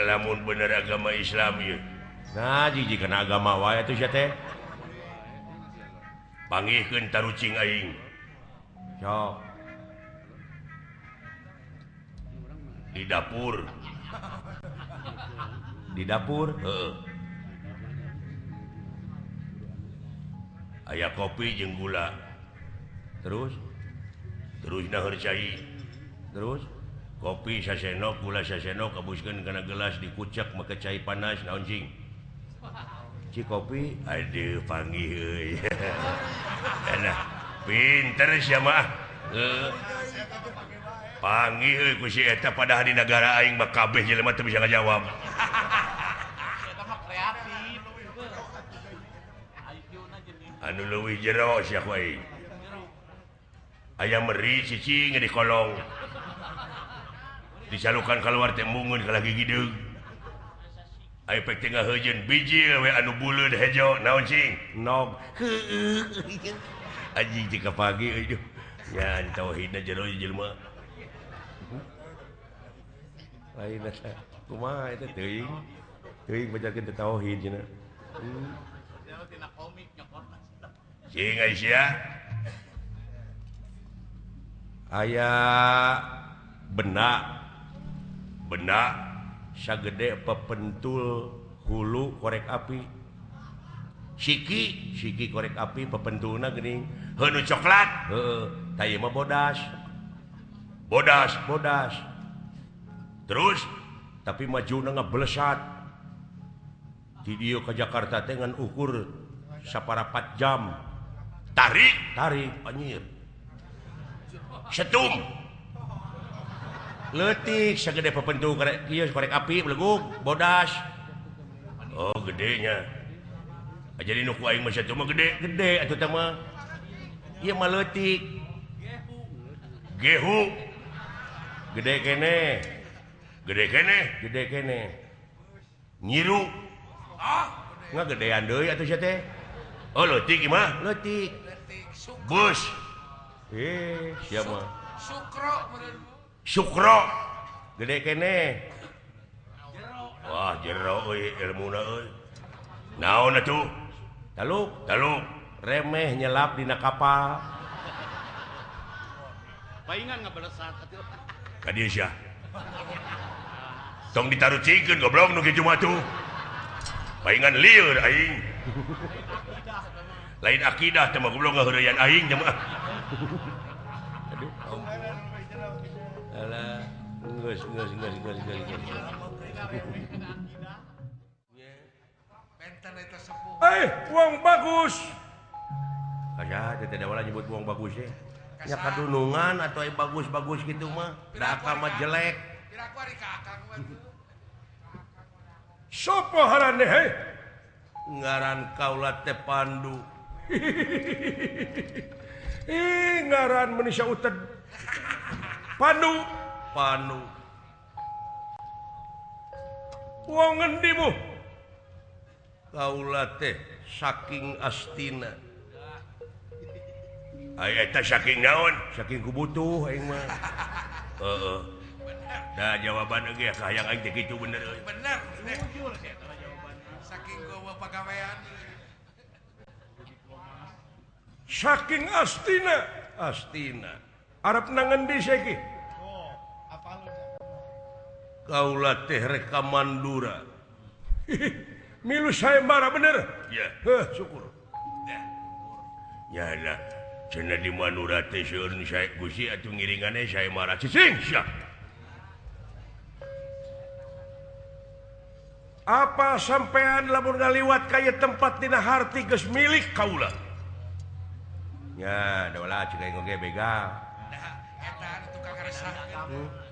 lamun bener agama Islam jika agama wa teh panggihkeun tarucing aing di dapur aya kopi jeung gula terus naheur cai terus kopi sasenok gula sasenok kabuskeun kana gelas dikucek make cai panas naon cing kopi aduh panggih euy enak pinter sia mah panggih euy ku si eta padahal di negara aing mah kabeh jelema teu bisa ngajawab anu leuwih jero sia ku aing aya meri cicing di kolong dicalukan keluar teh mungun ka lagi gideung aya pek tengah heujeun bijil we anu buleud hejo naon cing nog anjing tika pagi euy nya tauhidna jero jelema lain eta kumaha eta teuing bacakeun tauhid cenah cing Aisyah aya benak sagede pepentul hulu korek api siki korek api pepentulna geuning heuh coklat tah ieu mah bodas terus tapi majuna ngablesat di dieu ka Jakarta teh ngan ukur saparapat jam tarik anjir setum leutik sagede pepentul korek api belegug bodas oh gedenya jadi nu ku aing mah setum mah gede atuh teh mah ieu mah leutik gehu gede kene nyiru ngagedean deui atuh sia teh oh leutik ieu mah leutik bus sia mah sukro gede kene wah jero euy ilmuna euy naon atuh taluk remeh nyelap dina kapal paingan ngabalesat atuh ka dieu sia tong ditarucikeun goblok nu kitu mah tuh paingan lieur aing lain akidah teh mah goblok ngaheureyan aing teh mah alah geus uang bagus kaja teh da wala nyebut uang bagus ya nya kadunungan atau bagus gitu mah da mah jelek sopo haraneh he ngaran kaula teh Pandu ngaran manusia uted Pandu wong ngendi mu kaula teh saking Astina aya eta saking naon saking kubutuh aing mah heeh da jawaban ge hayang aing teh kitu bener euy bener saking gua pagawean saking Astina arep nang ngendi saiki kaula teh rek ka Mandura milu saya marah bener ya syukur ya lah cenah di Mandura teh seueurn saya Gusti atuh ngiringane saya marah cicing sia apa sampean lamun ngaliwat kaya tempat dina harti geus milik kaula ya da wala cek aing oge begal eta anu tukang ngaresahkeun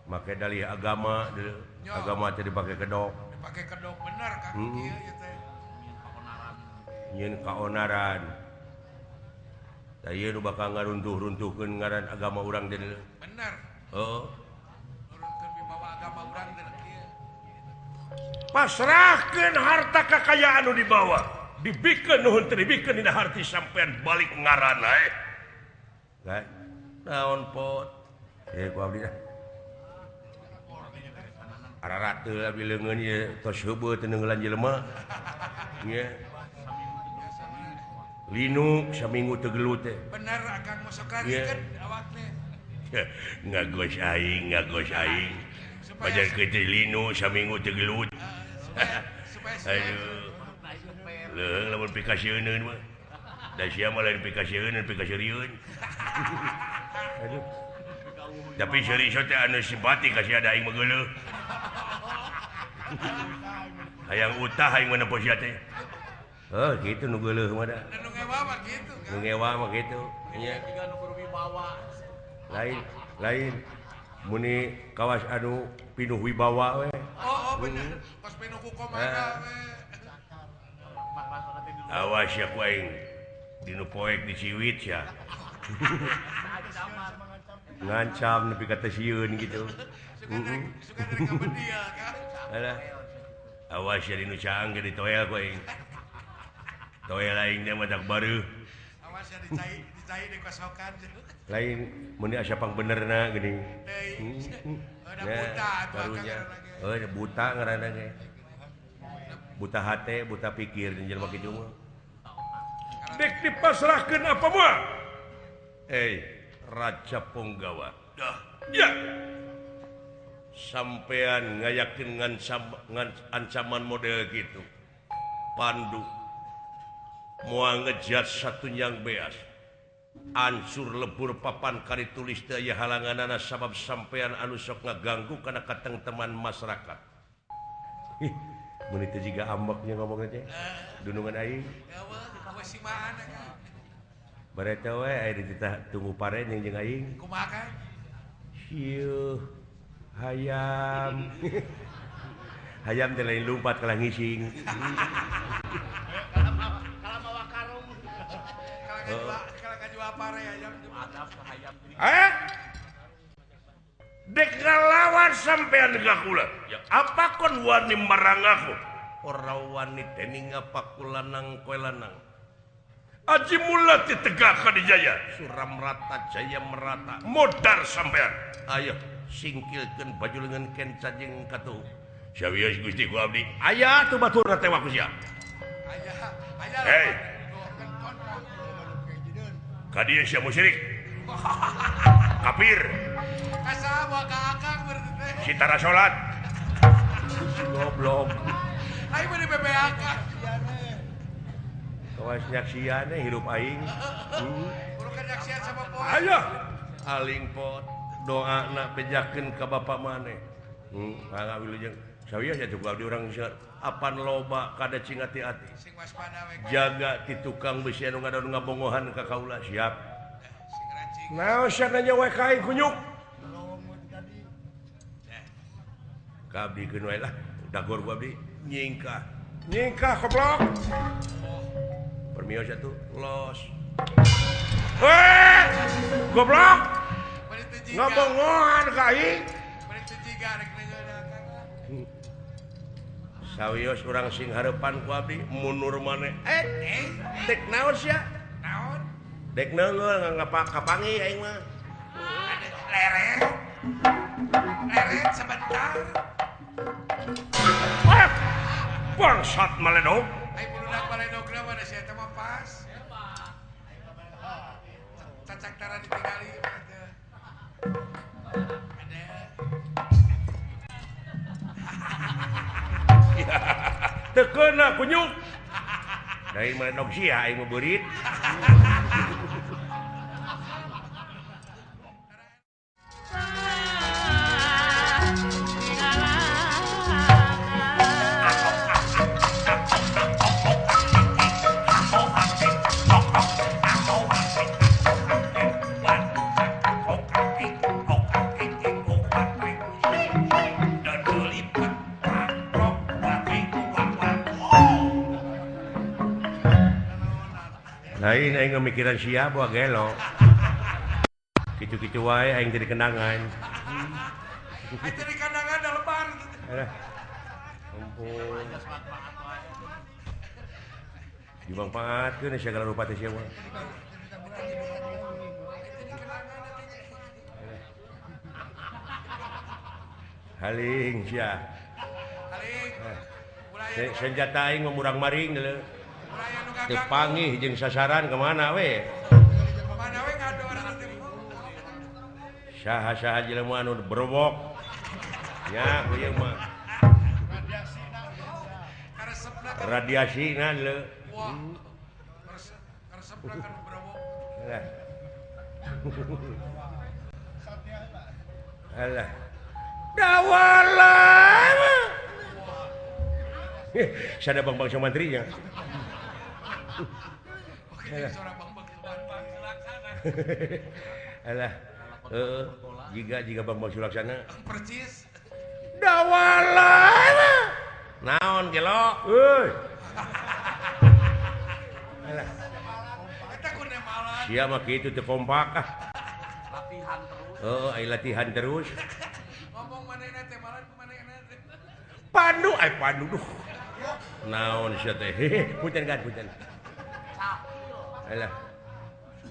make dalih agama teh dipake kedok bener kan ieu teh nyeun kaonaran da ieu nu bakal ngaruntuh-runtuhkeun ngaran agama urang teh bener heeh nurunkeun wibawa agama urang teh kieu pasrahkeun harta kakayaan nu dibawa dibikeun nuhun teu dibikeun dina harti sampean balik ngaranna kan naon pot ku abdi rata bilangan tos heubeut tenenggelan jelema nya linu saminggu teu gelut teh bener akang masuk lagi kan awaknya ngagos aing pajar kecil linu saminggu teu gelut supaya aduh leung lamun pikasieun mah da sia mah lain pikasieun pikasieun aduh tapi seri teh anu simpati ka sia da aing mah geuleuh hayang utah aing mah nepos sia teh oh gitu nu geuleuh mah da nu ngewa mah gitu kan nu ngewa mah gitu nya lain muni kawas anu pinuh wibawa we oh bener pas pinuh ku komaga we awas ya ku aing dinu poek di Ciwit ya ngancam nepi ka teh sieun gitu suka mereka bedia kan alah awas ya dinu caang ge ditoel ku aing toel aing teh mah dak bareuh awas ya dicai di kosokan lain meni asa pang benerna geuning udah buta barunya buta ngaranna ge buta hate buta pikir jelema kitu mah dek dipasrahkeun apa mah Raja Punggawa dah ya sampean ngayakeun ngan ancaman model gitu Pandu moal ngejat satu yang beas ancur lebur papan kari tulis daya halanganana sabab sampean anu sok ngaganggu kana katengteman masyarakat mun itu jiga ambaknya ngomongna teh dunungan aing gawe si mana kan bareta we aya dititah tunggu paren jeung aing kumaha kan Yuh hayam hayam teh lain lumpat kalah ngising kalau kajual pare ayam dek ngalawan sampean gakula ya apa kon wani marang aku ora wani dening pakulanang koe lanang aji mula ditegak ka dijaya suram rata jaya merata modar sampean ayo singkilkeun baju leungeun kenca jeung katuh sawios Gusti ku abdi aya tuh baturna teh waku sia ayah hei kadieu sia musyrik kafir kasaba ka akang berarti teh sitara salat goblok aing mah di BBAK kawas nyaksian hirup aing urang kan nyaksian sama poe ayo aling pot doana pejakeun ka bapa maneh ngawilujeng sawios ya cukup di urang apan loba kada cing hati-hati sing waspada we jaga ti tukang besi anu ngadaon ngabongohan ka kaula siap sing rancing naon sia nanya wae ka aing kunyuk kabdikeun wae lah dagor ku abdi nyingkah goblok permios atuh los goblok bari teu jiga ngabongohan ka aing bari teu jiga rek akang sawios urang sing hareupan ku abdi mundur maneh dek naon sia naon dek neungeul kapangi aing mah leret sebentar bangsat maledog aing budak baledogna mah da sia teh mah pas cacak tara ditinggali teh teu keuna kunyuk dari maledog sia aing mah beurit lain aing ngemikiran sia boa gelo kitu-kitu wae aing jadi kenangan aing teh di kandangan da lebar ampun dimanfaatkeun segala rupa teh sia mah haling sia senjata aing ngomurang maring deuleu. Raya nu Teu gaganggu. panggih jeung sasaran kemana we. Mana we ngado orang teh. Saha-saha jelema anu berobok. Nya ieu mah Karesepna kan. radiasina deuleu. Wah. Karesepna kan berobok. Alah. Alah. Dawalah. Sada bang mantrinya. Oke, jadi seorang bang Sulaksana. Alah. Jika bang Sulaksana. Percis. Dawalah. Naon gelo? Euy. Alah. Eta ku nemalan. Sia mah kitu teu kompak ah. Latihan terus. Latihan terus. Ngomong manehna teh malan ku manehna teh. Pandu, pandu duh. Naon sia teh? Punten kan, punten. Alah.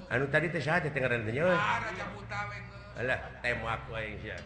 Anu tadi teh saha teh ngaranna teh nya euy? Ah, Raja Buta we. Alah, tembak wae sia.